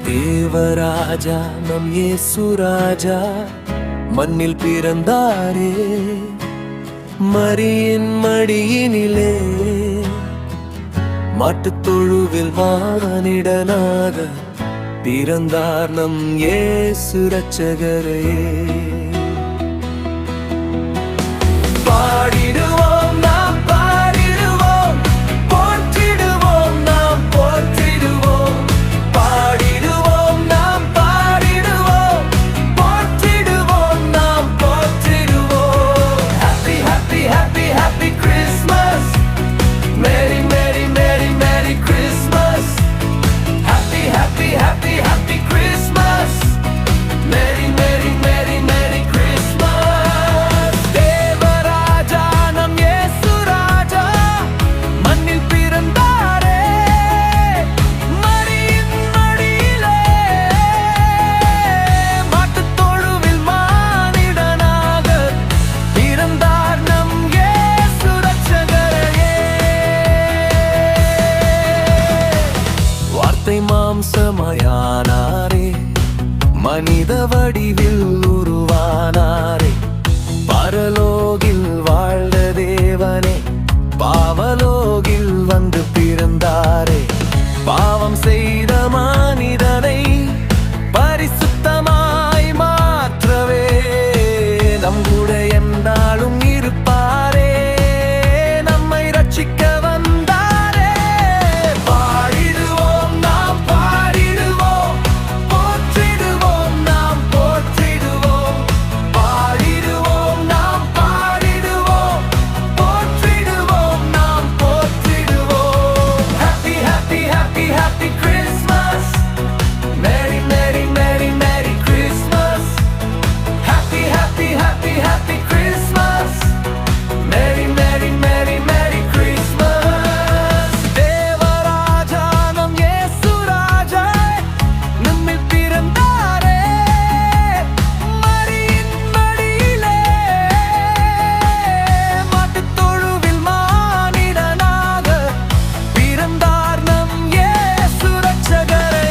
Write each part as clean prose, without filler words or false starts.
தேவராஜா நம் இயேசு ராஜா மண்ணில் பிறந்தாரே, மரியின் மடியினிலே மாட்டுத் தொழுவில் மானிடனாக பிறந்தார் நம் இயேசு இரட்சகரே. பாடிடுவோம் நாம் பாடிடுவோம், போற்றிடுவோம் நாம் போற்றிடுவோம். பாடிடுவோம் நாம் பாடிடுவோம், போற்றிடுவோம் நாம் போற்றிடுவோம். Happy happy happy happy Christmas, Merry Merry Merry Merry Christmas. Happy happy happy happy Christmas, Merry Merry Merry Merry Christmas. Devaraja நம் இயேசு ராஜா மண்ணில் பிறந்தாரே, மரியின் மடியிலே மாட்டுத் தொழுவில் மானிடனாக பிறந்தார் நம் இயேசு இரட்சகரே. வார்த்தை மாம்சமாயானாரே, மனித வடிவில் உருவானாரே. பரலோகில் வாழ்ந்த தேவனே, பாவலோகில் வந்து பிறந்தாரே. பாவம் செய்த மனிதனை பரிசுத்தமாய் மாற்றவே நம் கூட எந்நாளும் இருப்பாரே, நம்மை ரட்சிக்க வந்தாரே. பாடிடுவோம் நாம் பாடிடுவோம், போற்றிடுவோம் நாம் போற்றிடுவோம். பாடிடுவோம் நாம் பாடிடுவோம், போற்றிடுவோம் நாம் போற்றிடுவோம். Happy happy happy happy Christmas, Merry Merry Merry Merry Christmas. Happy happy happy happy Christmas, Merry Merry Merry Merry Christmas. Devaraja நம் இயேசு ராஜா நம்மில் பிறந்தாரே, மரியின் மடியிலே மாட்டுத் தொழுவில் மானிடனாக பிறந்தார் நம் இயேசு இரட்சகரே.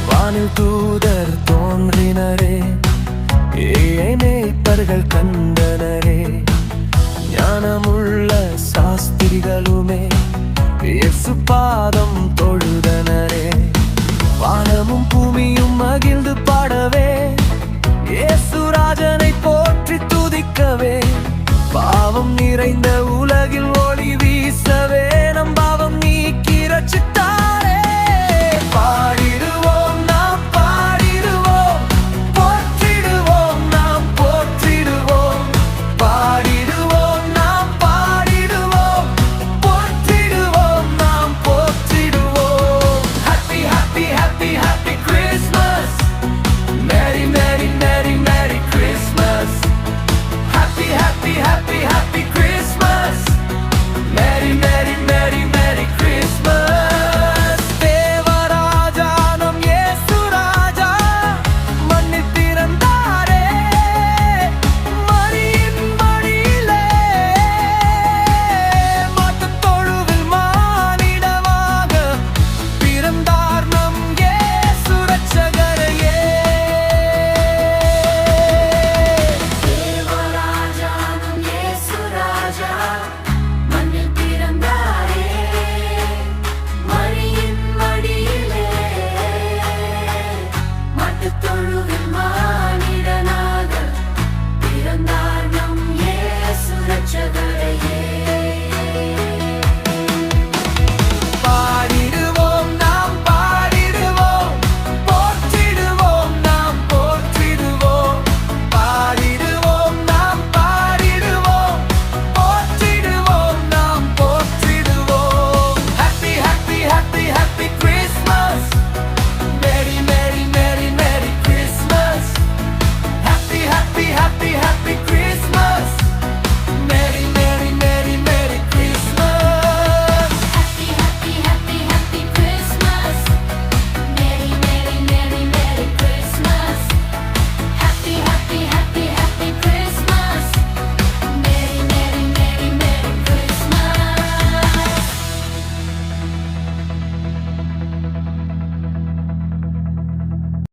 வானில் தூதர் தோன்றினரே, மேய்ப்பர்கள் கண்டனரே. ஞானமுள்ள சாஸ்திரிகளுமே இயேசு பாதம் தொழுதனரே. வானமும் பூமியும்